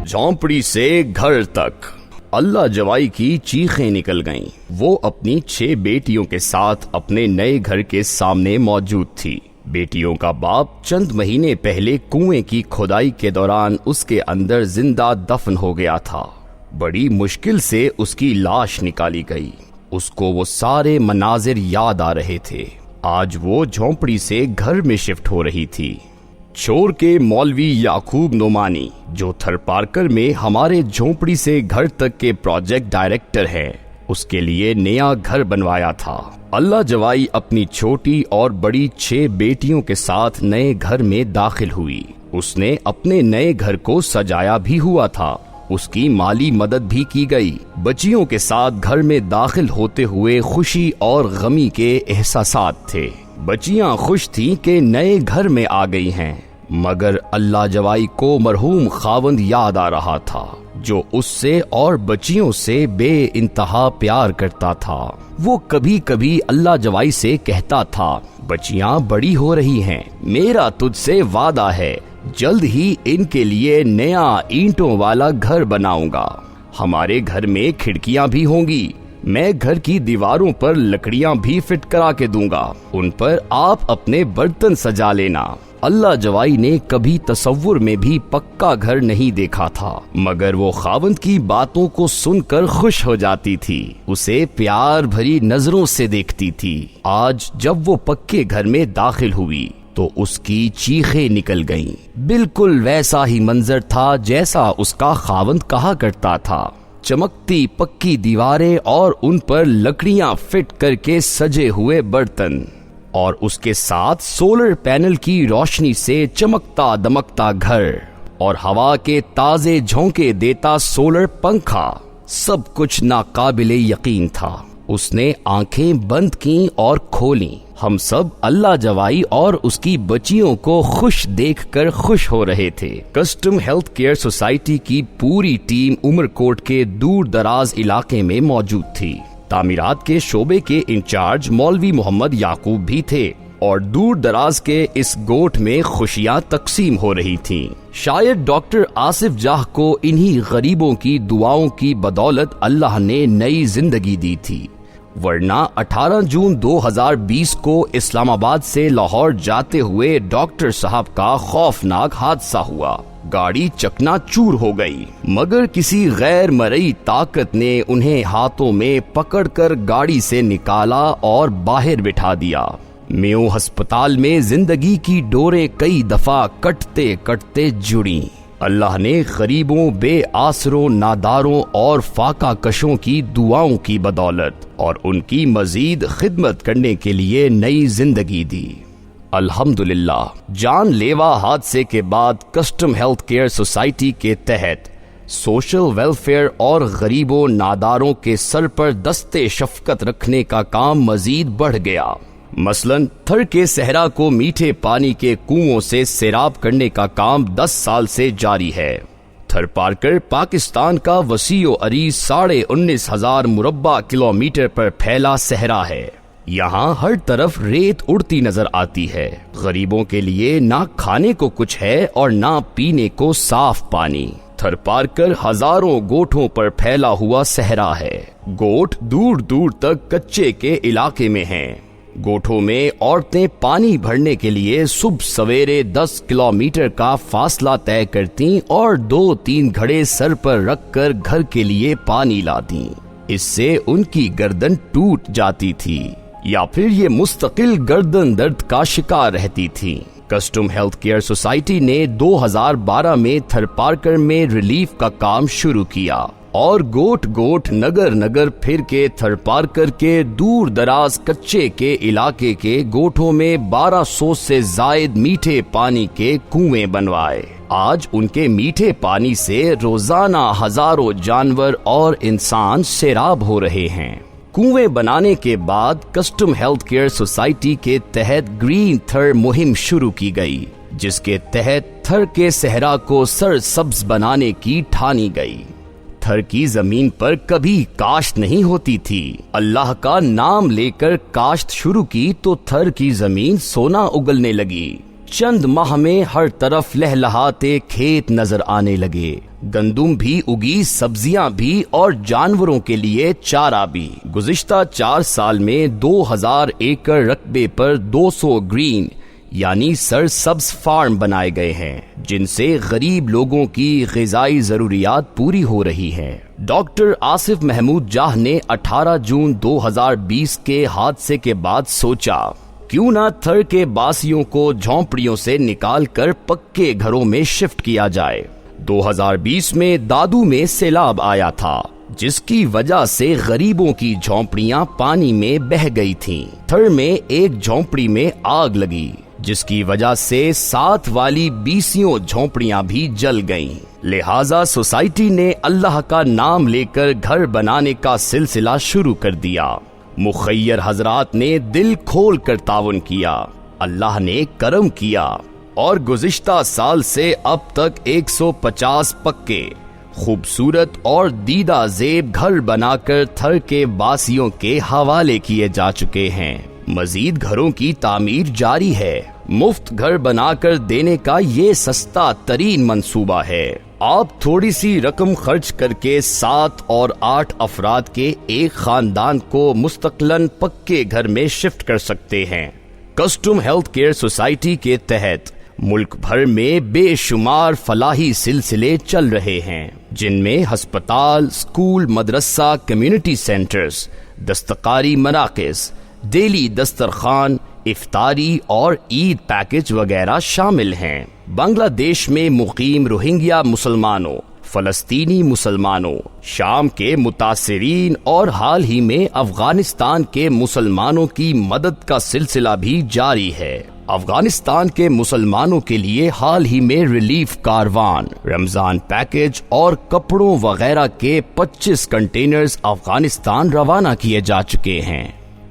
झोंपड़ी से घर तक अल्लाह जवाई की चीखें निकल गईं। वो अपनी 6 बेटियों के साथ अपने नए घर के सामने मौजूद थी। बेटियों का बाप चंद महीने पहले कुएं की खुदाई के दौरान उसके अंदर जिंदा दफन हो गया था। बड़ी मुश्किल से उसकी लाश निकाली गई। उसको वो सारे मनाजिर याद आ रहे थे। आज वो झोंपड़ी से घर में शिफ्ट हो रही थी। चोर के मौलवी याकूब नोमानी, जो थरपारकर में हमारे झोंपड़ी से घर तक के प्रोजेक्ट डायरेक्टर हैं, उसके लिए नया घर बनवाया था। अल्लाह जवाई अपनी छोटी और बड़ी 6 बेटियों के साथ नए घर में दाखिल हुई। उसने अपने नए घर को सजाया भी हुआ था। उसकी माली मदद भी की गई। बच्चियों के साथ घर में दाखिल होते हुए खुशी और गमी के एहसासात थे। बच्चियां खुश थीं कि नए घर में आ गई हैं, मगर अल्लाह जवाई को मरहूम खावंद याद आ रहा था, जो उससे और बच्चियों से बेइंतहा प्यार करता था। वो कभी कभी अल्लाह जवाई से कहता था, बच्चियां बड़ी हो रही हैं, मेरा तुझसे वादा है, जल्द ही इनके लिए नया ईंटों वाला घर बनाऊंगा। हमारे घर में खिड़कियां भी होंगी। मैं घर की दीवारों पर लकड़ियां भी फिट करा के दूंगा। उन पर आप अपने बर्तन सजा लेना। अल्लाह जवाई ने कभी तसव्वुर में भी पक्का घर नहीं देखा था, मगर वो खावंद की बातों को सुनकर खुश हो जाती थी। उसे प्यार भरी नजरों से देखती थी। आज जब वो पक्के घर में दाखिल हुई तो उसकी चीखें निकल गईं। बिल्कुल वैसा ही मंजर था जैसा उसका खावंद कहा करता था। चमकती पक्की दीवारें और उन पर लकड़ियां फिट करके सजे हुए बर्तन, और उसके साथ सोलर पैनल की रोशनी से चमकता दमकता घर और हवा के ताजे झोंके देता सोलर पंखा, सब कुछ नाकाबिले यकीन था। उसने आंखें बंद की और खोली। हम सब अल्लाह जवाई और उसकी बच्चियों को खुश देखकर खुश हो रहे थे। कस्टम हेल्थ केयर सोसाइटी की पूरी टीम उमरकोट के दूर दराज इलाके में मौजूद थी। तामीरात के शोबे के इंचार्ज मौलवी मोहम्मद याकूब भी थे और दूर दराज के इस गोठ में खुशियां तकसीम हो रही थीं। शायद डॉक्टर आसिफ जाह को इन्हीं गरीबों की दुआओं की बदौलत अल्लाह ने नई जिंदगी दी थी, वरना 18 जून 2020 को इस्लामाबाद से लाहौर जाते हुए डॉक्टर साहब का खौफनाक हादसा हुआ। गाड़ी चकनाचूर हो गई, मगर किसी गैर मरई ताकत ने उन्हें हाथों में पकड़कर गाड़ी से निकाला और बाहर बिठा दिया। मेयो अस्पताल में जिंदगी की डोरें कई दफा कटते कटते जुड़ी। अल्लाह ने गरीबों, बेआसरों, नादारों और फाका कशों की दुआओं की बदौलत और उनकी मजीद खिदमत करने के लिए नई जिंदगी दी। अल्हम्दुलिल्लाह। जानलेवा हादसे के बाद कस्टम हेल्थ केयर सोसाइटी के तहत सोशल वेलफेयर और गरीबों नादारों के सर पर दस्ते शफकत रखने का काम मजीद बढ़ गया। मसलन थर के सहरा को मीठे पानी के कुओं से सैराब करने का काम 10 साल से जारी है। थरपारकर पाकिस्तान का वसीओ अरीज 19,500 मुरब्बा किलोमीटर पर फैला सहरा है। यहाँ हर तरफ रेत उड़ती नजर आती है। गरीबों के लिए ना खाने को कुछ है और ना पीने को साफ पानी। थरपारकर हजारों गोठों पर फैला हुआ सहरा है। गोठ दूर दूर तक कच्चे के इलाके में हैं। गोठों में औरतें पानी भरने के लिए सुबह सवेरे 10 किलोमीटर का फासला तय करती और 2-3 घड़े सर पर रखकर घर के लिए पानी लाती। इससे उनकी गर्दन टूट जाती थी या फिर ये मुस्तकिल गर्दन दर्द का शिकार रहती थी। कस्टम हेल्थ केयर सोसाइटी ने 2012 में थरपारकर में रिलीफ का काम शुरू किया और गोट गोट नगर नगर फिर के थरपारकर के दूर दराज कच्चे के इलाके के गोठों में 1200 से जायद मीठे पानी के कुएं बनवाए। आज उनके मीठे पानी से रोजाना हजारों जानवर और इंसान सैराब हो रहे हैं। कुएं बनाने के बाद कस्टम हेल्थ केयर सोसाइटी के तहत ग्रीन थर मुहिम शुरू की गई, जिसके तहत थर के सहरा को सरसब्ज बनाने की ठानी गई। थर की जमीन पर कभी काश्त नहीं होती थी। अल्लाह का नाम लेकर काश्त शुरू की तो थर की जमीन सोना उगलने लगी। चंद माह में हर तरफ लहलहाते खेत नजर आने लगे। گندم بھی اگی، سبزیاں بھی اور جانوروں کے لیے چارہ بھی۔ گزشتہ 4 سال میں 2000 ایکڑ رقبے پر 200 گرین یعنی سرسبز فارم بنائے گئے ہیں، جن سے غریب لوگوں کی غذائی ضروریات پوری ہو رہی ہیں۔ ڈاکٹر آصف محمود جاہ نے 18 جون 2020 کے حادثے کے بعد سوچا، کیوں نہ تھر کے باسیوں کو جھونپڑیوں سے نکال کر پکے گھروں میں شفٹ کیا جائے۔ 2020 میں دادو میں سیلاب آیا تھا، جس کی وجہ سے غریبوں کی جھونپڑیاں پانی میں بہہ گئی تھیں۔ تھر میں ایک جھونپڑی میں آگ لگی، جس کی وجہ سے 7 والی 20 جھونپڑیاں بھی جل گئیں۔ لہٰذا سوسائٹی نے اللہ کا نام لے کر گھر بنانے کا سلسلہ شروع کر دیا۔ مخیر حضرات نے دل کھول کر تعاون کیا، اللہ نے کرم کیا، اور گزشتہ سال سے اب تک 150 پکے، خوبصورت اور دیدہ زیب گھر بنا کر تھر کے باسیوں کے حوالے کیے جا چکے ہیں۔ مزید گھروں کی تعمیر جاری ہے۔ مفت گھر بنا کر دینے کا یہ سستا ترین منصوبہ ہے۔ آپ تھوڑی سی رقم خرچ کر کے 7 اور 8 افراد کے ایک خاندان کو مستقلاً پکے گھر میں شفٹ کر سکتے ہیں۔ کسٹم ہیلتھ کیئر سوسائٹی کے تحت ملک بھر میں بے شمار فلاحی سلسلے چل رہے ہیں، جن میں ہسپتال، اسکول، مدرسہ، کمیونٹی سینٹرز، دستکاری مراکز، ڈیلی دسترخوان، افطاری اور عید پیکج وغیرہ شامل ہیں۔ بنگلہ دیش میں مقیم روہنگیا مسلمانوں، فلسطینی مسلمانوں، شام کے متاثرین اور حال ہی میں افغانستان کے مسلمانوں کی مدد کا سلسلہ بھی جاری ہے۔ افغانستان کے مسلمانوں کے لیے حال ہی میں ریلیف کاروان، رمضان پیکج اور کپڑوں وغیرہ کے 25 کنٹینرز افغانستان روانہ کیے جا چکے ہیں۔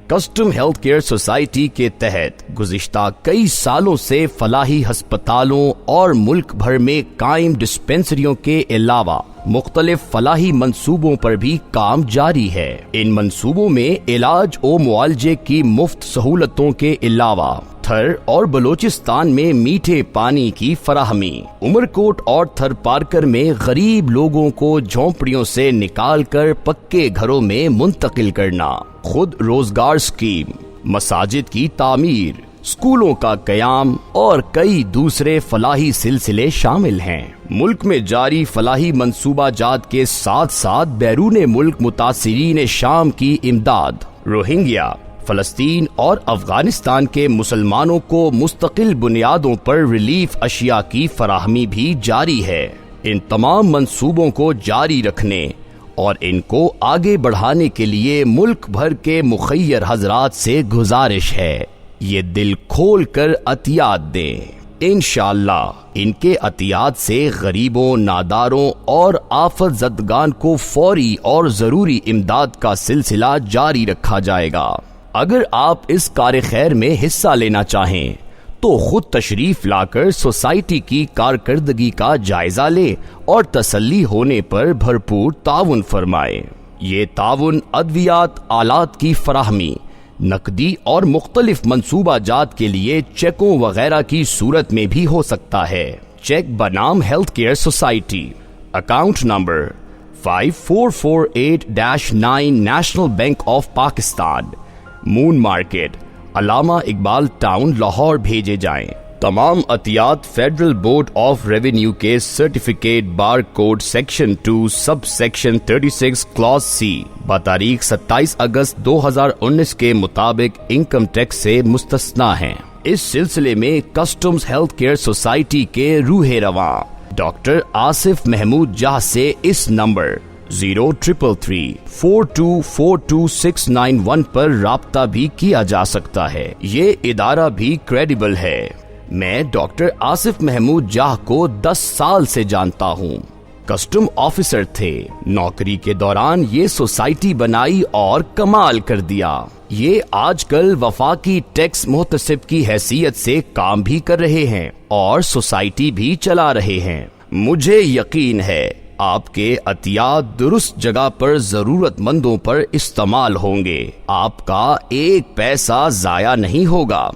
کسٹم ہیلتھ کیئر سوسائٹی کے تحت گزشتہ کئی سالوں سے فلاحی ہسپتالوں اور ملک بھر میں قائم ڈسپنسریوں کے علاوہ مختلف فلاحی منصوبوں پر بھی کام جاری ہے۔ ان منصوبوں میں علاج و معالجے کی مفت سہولتوں کے علاوہ تھر اور بلوچستان میں میٹھے پانی کی فراہمی، عمرکوٹ اور تھر پارکر میں غریب لوگوں کو جھونپڑیوں سے نکال کر پکے گھروں میں منتقل کرنا، خود روزگار اسکیم، مساجد کی تعمیر، اسکولوں کا قیام اور کئی دوسرے فلاحی سلسلے شامل ہیں۔ ملک میں جاری فلاحی منصوبہ جات کے ساتھ ساتھ بیرون ملک متاثرین شام کی امداد، روہنگیا، فلسطین اور افغانستان کے مسلمانوں کو مستقل بنیادوں پر ریلیف اشیاء کی فراہمی بھی جاری ہے۔ ان تمام منصوبوں کو جاری رکھنے اور ان کو آگے بڑھانے کے لیے ملک بھر کے مخیر حضرات سے گزارش ہے، یہ دل کھول کر عطیات دیں۔ انشاءاللہ ان کے عطیات سے غریبوں، ناداروں اور آفت زدگان کو فوری اور ضروری امداد کا سلسلہ جاری رکھا جائے گا۔ اگر آپ اس کار خیر میں حصہ لینا چاہیں تو خود تشریف لا کر سوسائٹی کی کارکردگی کا جائزہ لیں اور تسلی ہونے پر بھرپور تعاون فرمائیں۔ یہ تعاون ادویات، آلات کی فراہمی، نقدی اور مختلف منصوبہ جات کے لیے چیکوں وغیرہ کی صورت میں بھی ہو سکتا ہے۔ چیک بنام health care society, account number 5448-9 national bank of Pakistan, moon market, Allama Iqbal town, Lahore بھیجے جائیں۔ تمام عطیات فیڈرل بورڈ آف ریونیو کے certificate bar code section 2 sub section 36 class C بتاریخ 27 اگست 2019 کے مطابق انکم ٹیکس سے مستثنا ہیں۔ اس سلسلے میں کسٹمز ہیلتھ کیئر سوسائٹی کے روح رواں ڈاکٹر آصف محمود جاہ سے اس نمبر 0333424261 پر رابطہ بھی کیا جا سکتا ہے۔ یہ ادارہ بھی کریڈیبل ہے۔ میں ڈاکٹر آصف محمود جاہ کو 10 سال سے جانتا ہوں۔ کسٹم آفیسر تھے، نوکری کے دوران یہ سوسائٹی بنائی اور کمال کر دیا۔ یہ آج کل وفاقی ٹیکس محتسب کی حیثیت سے کام بھی کر رہے ہیں اور سوسائٹی بھی چلا رہے ہیں۔ مجھے یقین ہے آپ کے عطیات درست جگہ پر ضرورت مندوں پر استعمال ہوں گے، آپ کا ایک پیسہ ضائع نہیں ہوگا۔